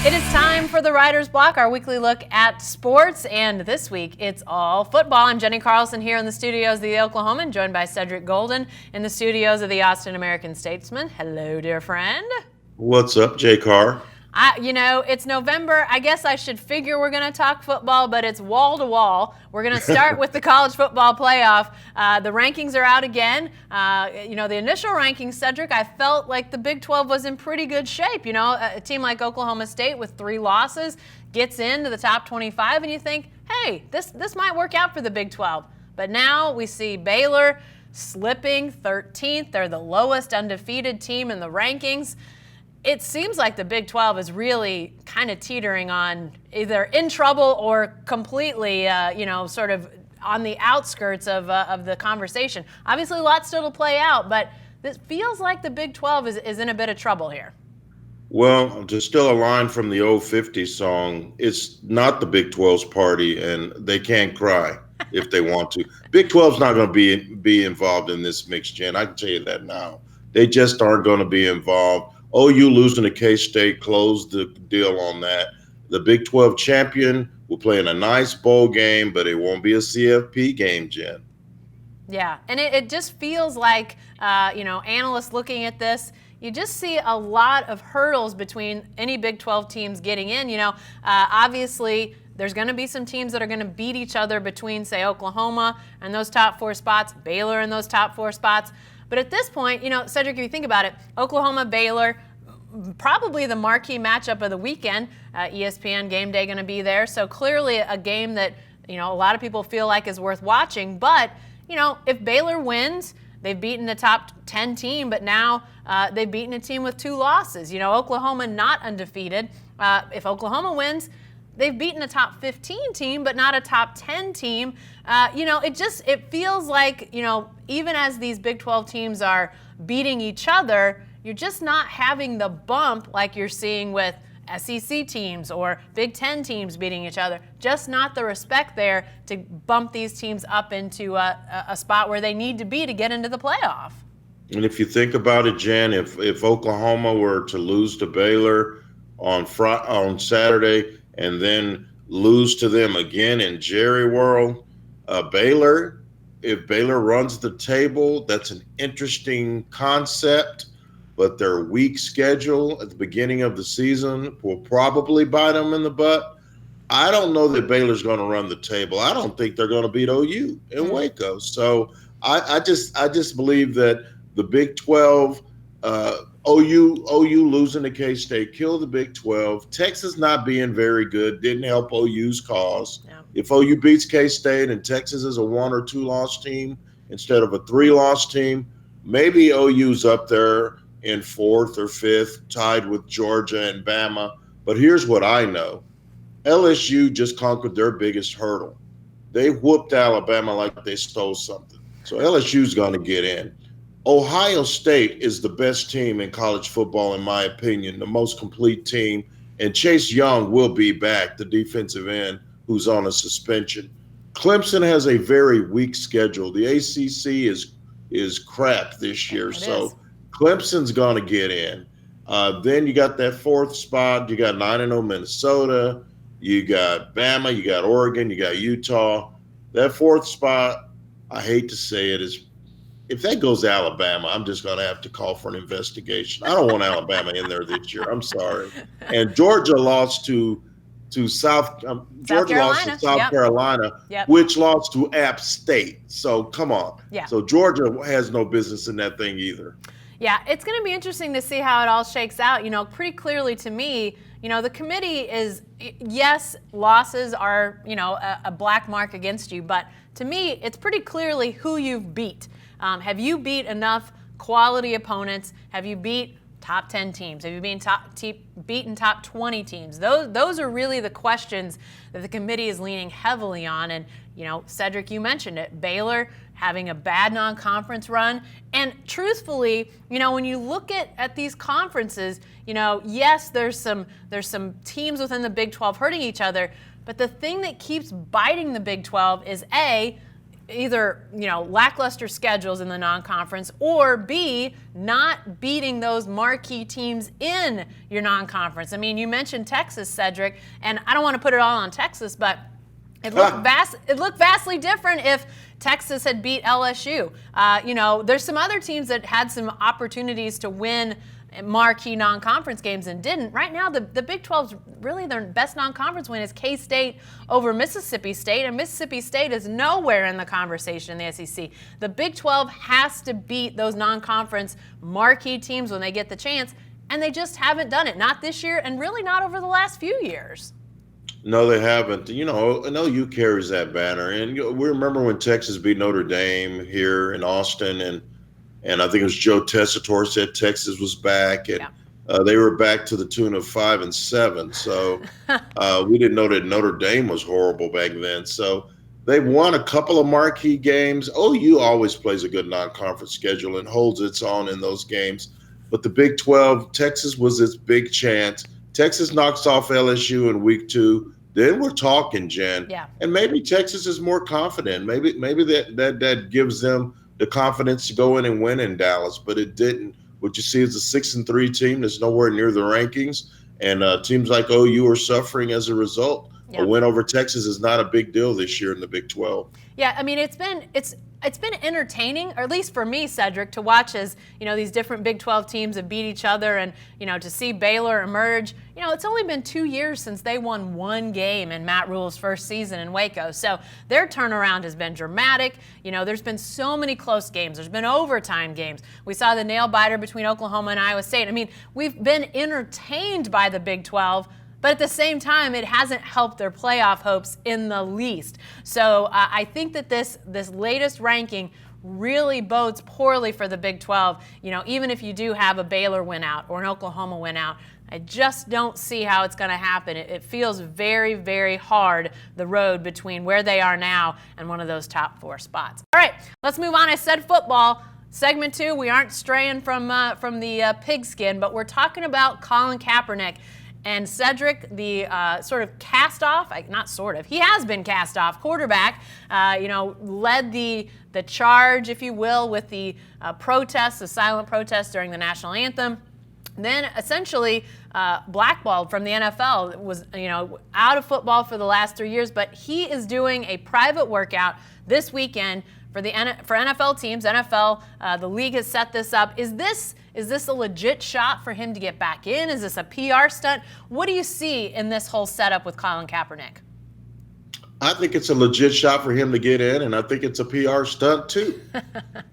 It is time for the Writer's Block, our weekly look at sports, and this week it's all football. I'm Jenny Carlson here in the studios of the Oklahoman, joined by Cedric Golden in the studios of the Austin American-Statesman. Hello, dear friend. What's up, Jay Carr? It's November. I guess I should figure we're going to talk football, but it's wall to wall. We're going to start with the college football playoff. The rankings are out again. The initial rankings, Cedric, I felt like the Big 12 was in pretty good shape. A team like Oklahoma State with 3 losses gets into the top 25, and you think, hey, this might work out for the Big 12. But now we see Baylor slipping 13th. They're the lowest undefeated team in the rankings. It seems like the Big 12 is really kind of teetering on either in trouble or completely, sort of on the outskirts of the conversation. Obviously, a lot still to play out, but this feels like the Big 12 is in a bit of trouble here. Well, to steal a line from the old 50s song, it's not the Big 12's party, and they can't cry if they want to. Big 12's not going to be involved in this mix, Jen. I can tell you that now. They just aren't going to be involved. OU losing to K-State closed the deal on that. The Big 12 champion will play in a nice bowl game, but it won't be a CFP game, Jen. Yeah, and it just feels like, analysts looking at this, you just see a lot of hurdles between any Big 12 teams getting in. Obviously, there's going to be some teams that are going to beat each other between, say, Oklahoma and those top 4 spots, Baylor and those top 4 spots. But at this point, Cedric, if you think about it, Oklahoma, Baylor, probably the marquee matchup of the weekend. ESPN Game Day going to be there. So clearly a game that, a lot of people feel like is worth watching. But, if Baylor wins, they've beaten the top 10 team, but now they've beaten a team with 2 losses. Oklahoma not undefeated. If Oklahoma wins, they've beaten a top 15 team, but not a top 10 team. It feels like, even as these Big 12 teams are beating each other, you're just not having the bump like you're seeing with SEC teams or Big 10 teams beating each other. Just not the respect there to bump these teams up into a spot where they need to be to get into the playoff. And if you think about it, Jen, if Oklahoma were to lose to Baylor on Saturday, and then lose to them again in Jerry World. If Baylor runs the table, that's an interesting concept, but their weak schedule at the beginning of the season will probably bite them in the butt. I don't know that Baylor's going to run the table. I don't think they're going to beat OU in Waco. So I just believe that the Big 12, OU losing to K-State killed the Big 12. Texas not being very good didn't help OU's cause. Yeah. If OU beats K-State and Texas is a 1 or 2 loss team instead of a 3 loss team, maybe OU's up there in 4th or 5th, tied with Georgia and Bama. But here's what I know. LSU just conquered their biggest hurdle. They whooped Alabama like they stole something. So LSU's going to get in. Ohio State is the best team in college football, in my opinion, the most complete team. And Chase Young will be back, the defensive end who's on a suspension. Clemson has a very weak schedule. The ACC is crap this year, so Clemson's going to get in. Then you got that 4th spot. You got 9-0 Minnesota. You got Bama. You got Oregon. You got Utah. That 4th spot, I hate to say it, is if that goes to Alabama, I'm just going to have to call for an investigation. I don't want Alabama in there this year. I'm sorry. And Georgia lost to South Carolina, which lost to App State. So come on. Yeah. So Georgia has no business in that thing either. Yeah, it's going to be interesting to see how it all shakes out. Pretty clearly to me, the committee is, yes, losses are, a black mark against you. But to me, it's pretty clearly who you've beat. Have you beat enough quality opponents? Have you beat top 10 teams? Have you beaten top 20 teams? Those are really the questions that the committee is leaning heavily on. And, Cedric, you mentioned it. Baylor having a bad non-conference run. And truthfully, when you look at these conferences, yes, there's some teams within the Big 12 hurting each other. But the thing that keeps biting the Big 12 is, A, either, lackluster schedules in the non-conference, or B, not beating those marquee teams in your non-conference. I mean, you mentioned Texas, Cedric, and I don't want to put it all on Texas, but it looked vastly different if Texas had beat LSU. There's some other teams that had some opportunities to win marquee non-conference games and didn't. Right now, the Big 12's really their best non-conference win is K-State over Mississippi State, and Mississippi State is nowhere in the conversation in the SEC. The Big 12 has to beat those non-conference marquee teams when they get the chance, and they just haven't done it. Not this year, and really not over the last few years. No, they haven't. OU carries that banner, and we remember when Texas beat Notre Dame here in Austin, and I think it was Joe Tessitore said Texas was back, and they were back to the tune of 5-7. So we didn't know that Notre Dame was horrible back then. So they've won a couple of marquee games. OU always plays a good non-conference schedule and holds its own in those games. But the Big 12, Texas was its big chance. Texas knocks off LSU in week 2. Then we're talking, Jen. Yeah. And maybe Texas is more confident. Maybe that gives them the confidence to go in and win in Dallas, but it didn't. What you see is a 6-3 team that's nowhere near the rankings, and teams like OU are suffering as a result. Yeah. A win over Texas is not a big deal this year in the Big 12. Yeah, I mean, it's been entertaining, or at least for me, Cedric, to watch as, these different Big 12 teams have beat each other, and, to see Baylor emerge. It's only been 2 years since they won one game in Matt Rule's first season in Waco. So their turnaround has been dramatic. There's been so many close games. There's been overtime games. We saw the nail biter between Oklahoma and Iowa State. I mean, we've been entertained by the Big 12. But at the same time, it hasn't helped their playoff hopes in the least. So I think that this latest ranking really bodes poorly for the Big 12. Even if you do have a Baylor win out or an Oklahoma win out, I just don't see how it's going to happen. It feels very, very hard, the road between where they are now and one of those top 4 spots. All right, let's move on. I said football. Segment 2, we aren't straying from the pigskin, but we're talking about Colin Kaepernick. And Cedric, the sort of cast-off, he has been cast-off quarterback, led the charge, if you will, with the protests, the silent protests during the national anthem. Then essentially blackballed from the NFL, was out of football for the last 3 years, but he is doing a private workout this weekend for NFL teams. The league has set this up. Is this a legit shot for him to get back in? Is this a PR stunt? What do you see in this whole setup with Colin Kaepernick? I think it's a legit shot for him to get in, and I think it's a PR stunt too.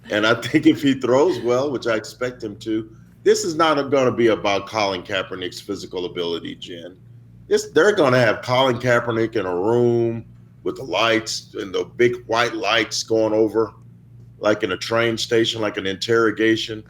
And I think if he throws well, which I expect him to, this is not going to be about Colin Kaepernick's physical ability, Jen. They're going to have Colin Kaepernick in a room with the lights and the big white lights going over, like in a train station, like an interrogation.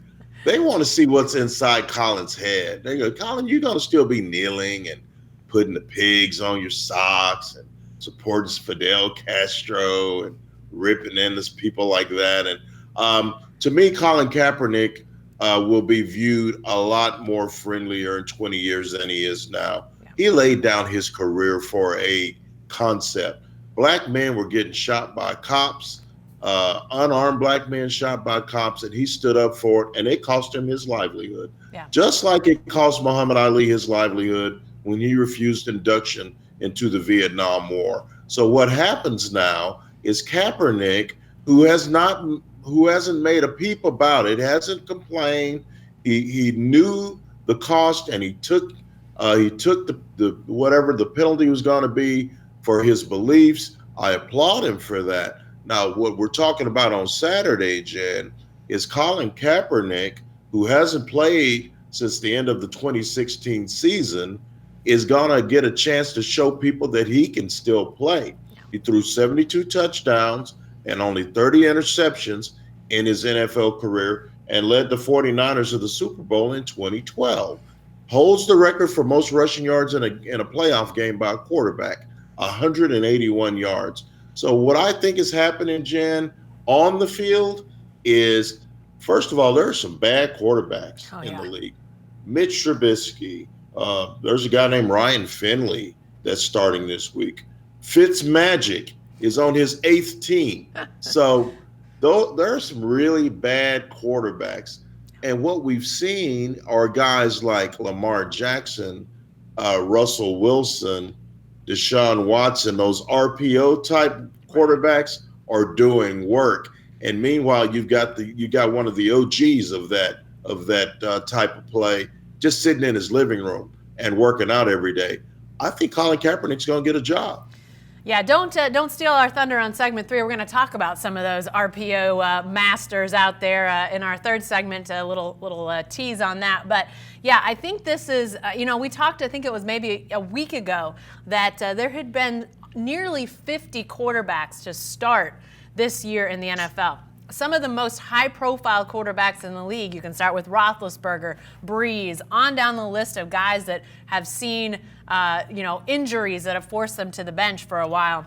They want to see what's inside Colin's head. They go, Colin, you're going to still be kneeling and putting the pigs on your socks and supporting Fidel Castro and ripping in this people like that. And to me, Colin Kaepernick will be viewed a lot more friendlier in 20 years than he is now. Yeah. He laid down his career for a concept. Black men were getting shot by cops, unarmed black men shot by cops, and he stood up for it, and it cost him his livelihood. Yeah. Just like it cost Muhammad Ali his livelihood when he refused induction into the Vietnam War. So what happens now is Kaepernick, who hasn't made a peep about it, hasn't complained. He knew the cost, and he took the whatever the penalty was going to be for his beliefs. I applaud him for that. Now, what we're talking about on Saturday, Jen, is Colin Kaepernick, who hasn't played since the end of the 2016 season, is going to get a chance to show people that he can still play. He threw 72 touchdowns and only 30 interceptions in his NFL career and led the 49ers to the Super Bowl in 2012. Holds the record for most rushing yards in a playoff game by a quarterback, 181 yards. So what I think is happening, Jen, on the field is, first of all, there are some bad quarterbacks in the league. Mitch Trubisky, there's a guy named Ryan Finley that's starting this week. Fitzmagic is on his 8th team. So there are some really bad quarterbacks. And what we've seen are guys like LaMar Jackson, Russell Wilson, Deshaun Watson, those RPO type quarterbacks are doing work. And meanwhile, you got one of the OGs of that type of play just sitting in his living room and working out every day. I think Colin Kaepernick's going to get a job. Yeah, don't steal our thunder on segment 3. We're going to talk about some of those RPO masters out there in our third segment. A little tease on that, but yeah, I think this is we talked. I think it was maybe a week ago that there had been nearly 50 quarterbacks to start this year in the NFL. Some of the most high-profile quarterbacks in the league. You can start with Roethlisberger, Breeze, on down the list of guys that have seen, injuries that have forced them to the bench for a while.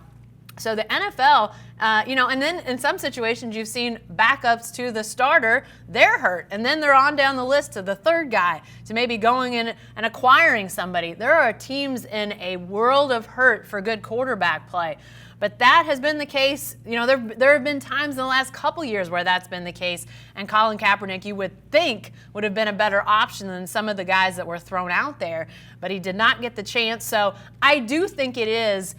So the NFL, and then in some situations you've seen backups to the starter, they're hurt, and then they're on down the list to the third guy, to maybe going in and acquiring somebody. There are teams in a world of hurt for good quarterback play. But that has been the case. There have been times in the last couple years where that's been the case. And Colin Kaepernick, you would think, would have been a better option than some of the guys that were thrown out there. But he did not get the chance. So I do think it is.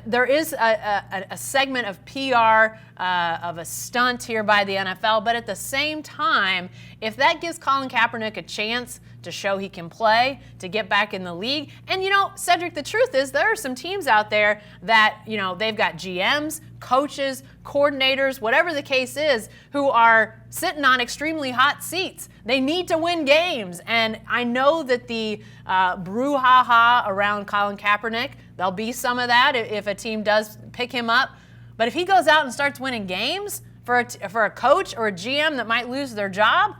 There is a segment of PR, of a stunt here by the NFL. But at the same time, if that gives Colin Kaepernick a chance to show he can play, to get back in the league. And, Cedric, the truth is there are some teams out there that, they've got GMs, coaches, coordinators, whatever the case is, who are sitting on extremely hot seats. They need to win games. And I know that the brouhaha around Colin Kaepernick, there'll be some of that if a team does pick him up. But if he goes out and starts winning games for a coach or a GM that might lose their job,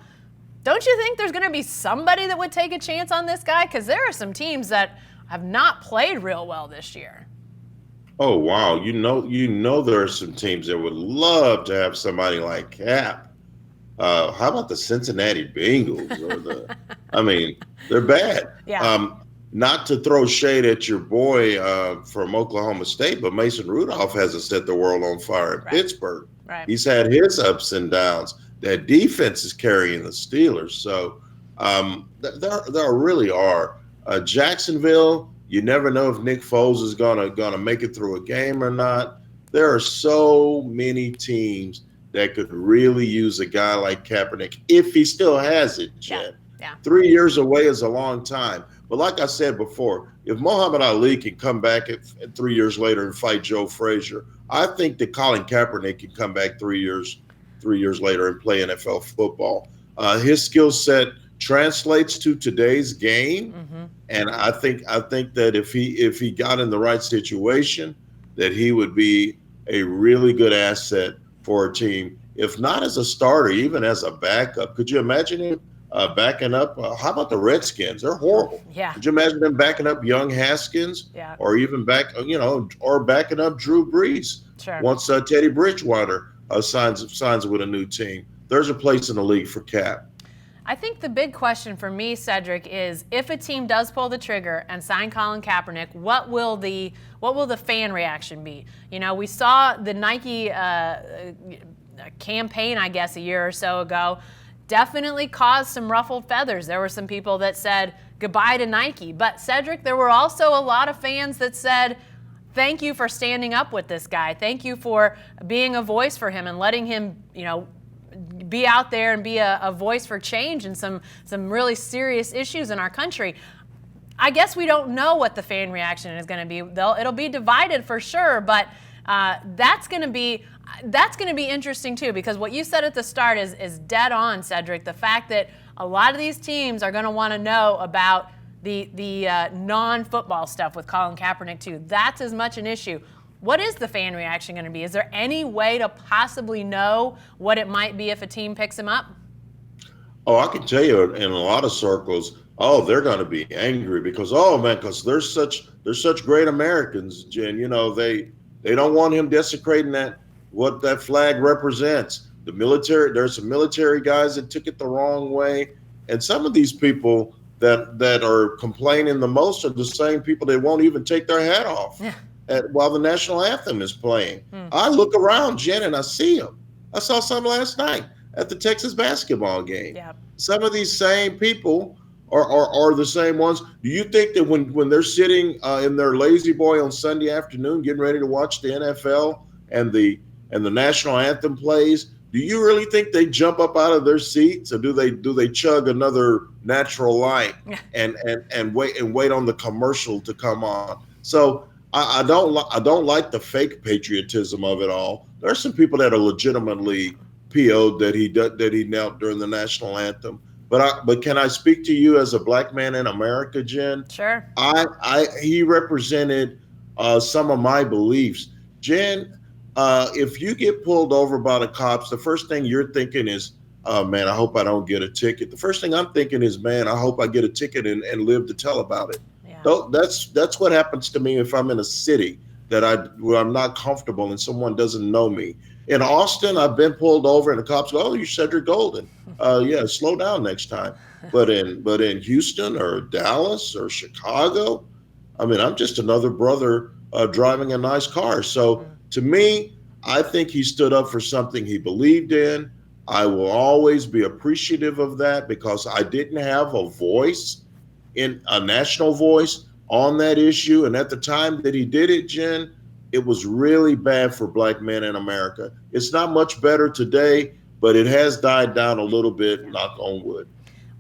don't you think there's going to be somebody that would take a chance on this guy? Because there are some teams that have not played real well this year. Oh, wow. There are some teams that would love to have somebody like Cap. How about the Cincinnati Bengals? They're bad. Yeah. Not to throw shade at your boy from Oklahoma State, but Mason Rudolph hasn't set the world on fire in Pittsburgh. Right. He's had his ups and downs. That defense is carrying the Steelers. So there really are. Jacksonville, you never know if Nick Foles is gonna make it through a game or not. There are so many teams that could really use a guy like Kaepernick if he still has it, Jen. Yeah. 3 years away is a long time. But like I said before, if Muhammad Ali can come back at 3 years later and fight Joe Frazier, I think that Colin Kaepernick can come back 3 years later and play NFL football. His skill set translates to today's game, and I think that if he got in the right situation, that he would be a really good asset for a team. If not as a starter, even as a backup. Could you imagine him backing up? How about the Redskins? They're horrible. Yeah. Could you imagine them backing up young Haskins? Yeah. Or even or backing up Drew Brees? Sure. Once Teddy Bridgewater signs with a new team. There's a place in the league for Cap. I think the big question for me, Cedric, is if a team does pull the trigger and sign Colin Kaepernick, what will the fan reaction be? We saw the Nike campaign, I guess, a year or so ago, definitely caused some ruffled feathers. There were some people that said goodbye to Nike. But, Cedric, there were also a lot of fans that said, thank you for standing up with this guy. Thank you for being a voice for him and letting him, be out there and be a voice for change in some really serious issues in our country. I guess we don't know what the fan reaction is going to be. It'll be divided for sure, but that's going to be interesting too, because what you said at the start is dead on, Cedric. The fact that a lot of these teams are going to want to know about the non-football stuff with Colin Kaepernick too. That's as much an issue. What is the fan reaction going to be? Is there any way to possibly know what it might be if a team picks him up? Oh, I can tell you in a lot of circles, they're going to be angry because they're such great Americans, Jen. They don't want him desecrating what that flag represents. The military, there's some military guys that took it the wrong way. And some of these people that are complaining the most are the same people that won't even take their hat off. Yeah. while the national anthem is playing. I look around, Jen, and I see them. I saw some last night at the Texas basketball game. Yep. Some of these same people are the same ones. Do you think that when they're sitting in their lazy boy on Sunday afternoon, getting ready to watch the NFL and the national anthem plays, do you really think they jump up out of their seats, or do they chug another Natural Light and wait on the commercial to come on? So I don't like the fake patriotism of it all. There are some people that are legitimately PO'd that he knelt during the national anthem. But can I speak to you as a black man in America, Jen? Sure. He represented some of my beliefs. Jen, if you get pulled over by the cops, the first thing you're thinking is, oh, man, I hope I don't get a ticket. The first thing I'm thinking is, man, I hope I get a ticket and live to tell about it. Yeah. That's what happens to me if I'm in a city where I'm not comfortable and someone doesn't know me. In Austin, I've been pulled over and the cops go, "Oh, you're Cedric Golden. Yeah, slow down next time." But in Houston or Dallas or Chicago, I mean, I'm just another brother driving a nice car. So to me, I think he stood up for something he believed in. I will always be appreciative of that because I didn't have a voice, a national voice on that issue. And at the time that he did it, Jen, it was really bad for black men in America. It's not much better today, but it has died down a little bit, knock on wood.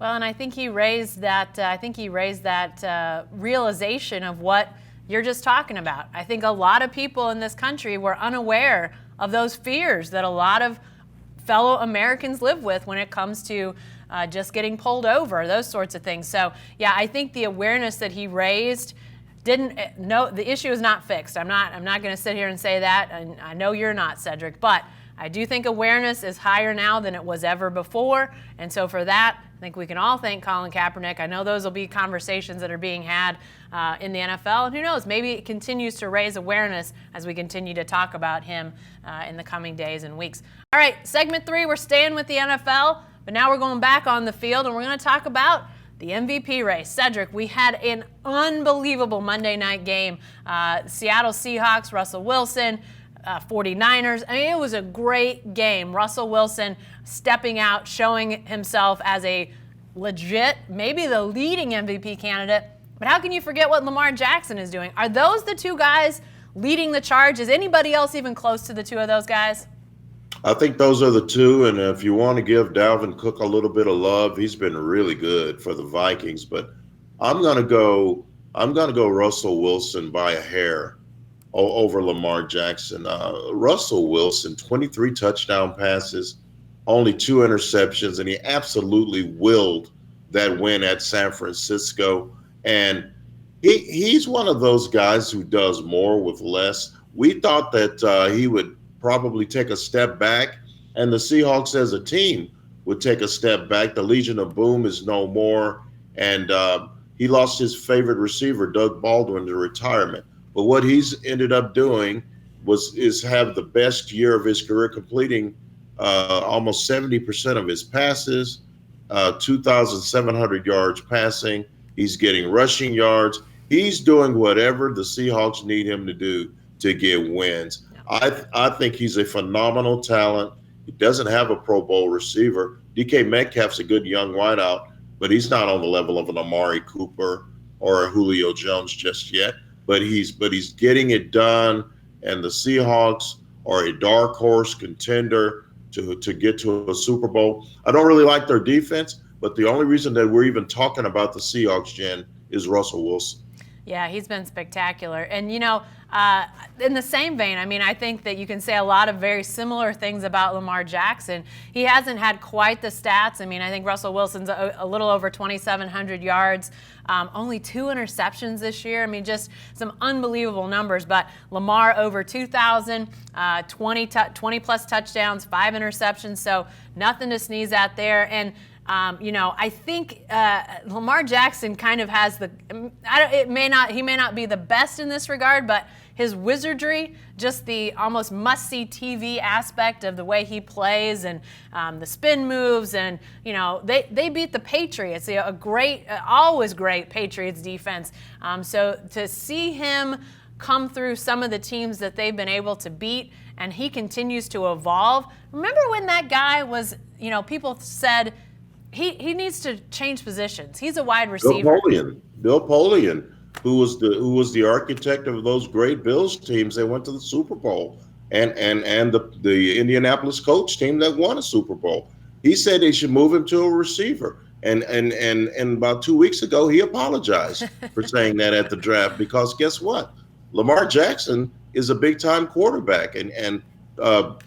Well, and I think he raised that. Realization of what you're just talking about. I think a lot of people in this country were unaware of those fears that a lot of fellow Americans live with when it comes to just getting pulled over, those sorts of things. So, yeah, I think the awareness that he raised the issue is not fixed. I'm not going to sit here and say that, and I know you're not, Cedric, but I do think awareness is higher now than it was ever before, and so for that, I think we can all thank Colin Kaepernick. I know those will be conversations that are being had in the NFL, and who knows, maybe it continues to raise awareness as we continue to talk about him in the coming days and weeks. All right, segment 3, we're staying with the NFL, but now we're going back on the field, and we're going to talk about the MVP race. Cedric, we had an unbelievable Monday night game. Seattle Seahawks, Russell Wilson, 49ers. I mean, it was a great game. Russell Wilson stepping out, showing himself as a legit, maybe the leading MVP candidate. But how can you forget what LaMar Jackson is doing? Are those the two guys leading the charge? Is anybody else even close to the two of those guys? I think those are the two, and if you want to give Dalvin Cook a little bit of love, he's been really good for the Vikings. But I'm gonna go Russell Wilson by a hair over LaMar Jackson. Russell Wilson, 23 touchdown passes, only 2 interceptions, and he absolutely willed that win at San Francisco. And he's one of those guys who does more with less. We thought that he would probably take a step back, and the Seahawks as a team would take a step back. The Legion of Boom is no more, and he lost his favorite receiver, Doug Baldwin, to retirement. But what he's ended up doing is have the best year of his career, completing almost 70% of his passes, 2,700 yards passing. He's getting rushing yards. He's doing whatever the Seahawks need him to do to get wins. I think he's a phenomenal talent. He doesn't have a Pro Bowl receiver. DK Metcalf's a good young wideout, but he's not on the level of an Amari Cooper or a Julio Jones just yet. But he's getting it done, and the Seahawks are a dark horse contender to get to a Super Bowl. I don't really like their defense, but the only reason that we're even talking about the Seahawks, Jen, is Russell Wilson. Yeah, he's been spectacular. And, in the same vein, I mean, I think that you can say a lot of very similar things about LaMar Jackson. He hasn't had quite the stats. I mean, I think Russell Wilson's a little over 2,700 yards, only 2 interceptions this year. I mean, just some unbelievable numbers. But Lamar over 2,000, 20-plus touchdowns, 5 interceptions. So nothing to sneeze at there. And I think LaMar Jackson kind of has he may not be the best in this regard, but his wizardry, just the almost must-see TV aspect of the way he plays and the spin moves, and they beat the Patriots, a great, always great Patriots defense. So to see him come through some of the teams that they've been able to beat, and he continues to evolve. Remember when that guy was, people said he needs to change positions. He's a wide receiver. Bill Polian, who was the architect of those great Bills teams that went to the Super Bowl, and the Indianapolis Colts team that won a Super Bowl. He said they should move him to a receiver. And about 2 weeks ago, he apologized for saying that at the draft, because guess what? LaMar Jackson is a big-time quarterback. And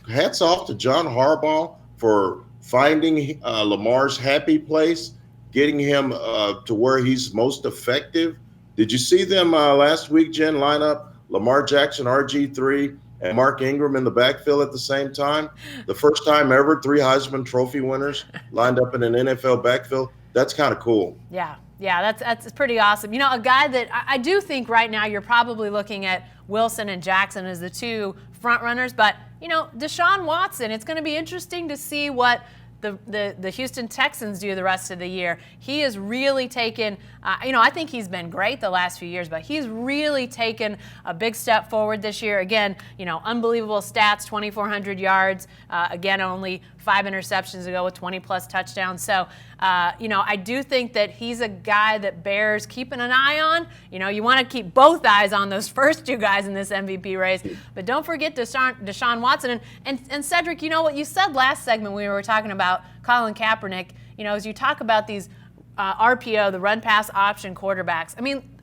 hats off to John Harbaugh for finding Lamar's happy place, getting him to where he's most effective. Did you see them last week, Jen, line up LaMar Jackson, RG3, and Mark Ingram in the backfield at the same time? The first time ever 3 Heisman Trophy winners lined up in an NFL backfield. That's kind of cool. Yeah, that's pretty awesome. A guy that I do think right now you're probably looking at Wilson and Jackson as the 2 front runners, but Deshaun Watson, it's going to be interesting to see what the Houston Texans do the rest of the year. He has really taken, I think he's been great the last few years, but he's really taken a big step forward this year. Again, unbelievable stats, 2,400 yards. Again, only 5 interceptions ago with 20-plus touchdowns. So, I do think that he's a guy that bears keeping an eye on. You want to keep both eyes on those first 2 guys in this MVP race. But don't forget Deshaun Watson. And Cedric, what you said last segment when we were talking about Colin Kaepernick, as you talk about these RPO, the run-pass option quarterbacks,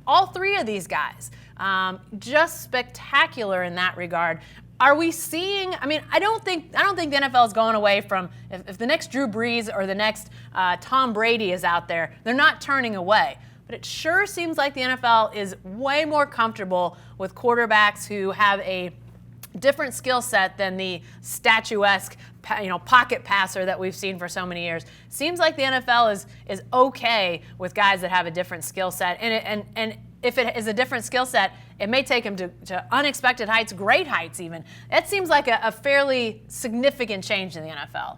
all 3 of these guys, just spectacular in that regard. Are we seeing? I don't think the NFL is going away from if the next Drew Brees or the next Tom Brady is out there, they're not turning away. But it sure seems like the NFL is way more comfortable with quarterbacks who have a different skill set than the statuesque, pocket passer that we've seen for so many years. Seems like the NFL is okay with guys that have a different skill set, and if it is a different skill set, it may take him to unexpected heights, great heights even. It seems like a fairly significant change in the NFL.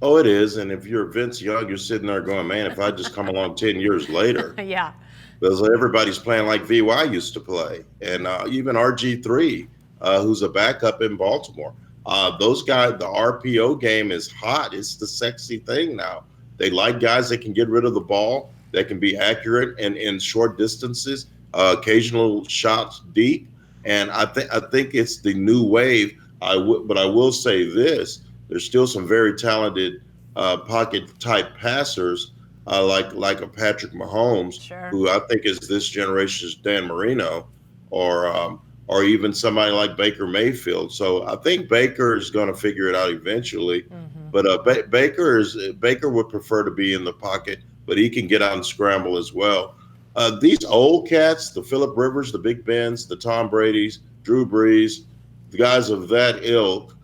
Oh, it is. And if you're Vince Young, you're sitting there going, man, if I just come along 10 years later. Yeah. Because everybody's playing like VY used to play. And even RG3, who's a backup in Baltimore. Those guys, the RPO game is hot. It's the sexy thing now. They like guys that can get rid of the ball, that can be accurate and in short distances, occasional shots deep. And I think it's the new wave. But I will say this: there's still some very talented pocket type passers like a Patrick Mahomes, sure, who I think is this generation's Dan Marino, or even somebody like Baker Mayfield. So I think Baker is going to figure it out eventually. Mm-hmm. But Baker would prefer to be in the pocket, but he can get out and scramble as well. These old cats, the Phillip Rivers, the Big Bens, the Tom Bradys, Drew Brees, the guys of that ilk,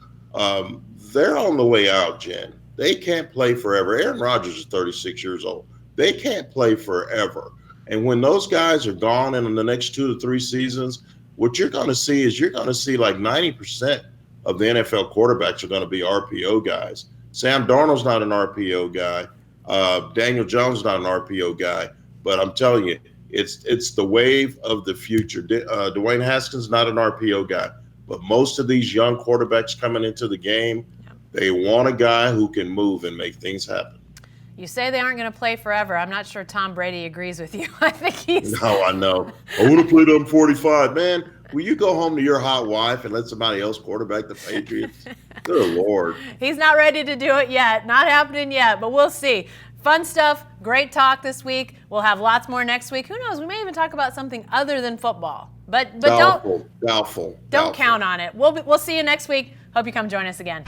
they're on the way out, Jen. They can't play forever. Aaron Rodgers is 36 years old. They can't play forever. And when those guys are gone in the next 2 to 3 seasons, what you're going to see is like 90% of the NFL quarterbacks are going to be RPO guys. Sam Darnold's not an RPO guy. Daniel Jones is not an RPO guy. But I'm telling you, it's the wave of the future. Dwayne Haskins is not an RPO guy. But most of these young quarterbacks coming into the game, they want a guy who can move and make things happen. You say they aren't going to play forever. I'm not sure Tom Brady agrees with you. I think he's... No, I know. I want to play to 45. Man, will you go home to your hot wife and let somebody else quarterback the Patriots? Good Lord. He's not ready to do it yet. Not happening yet, but we'll see. Fun stuff. Great talk this week. We'll have lots more next week. Who knows? We may even talk about something other than football. But doubtful. Don't count on it. We'll see you next week. Hope you come join us again.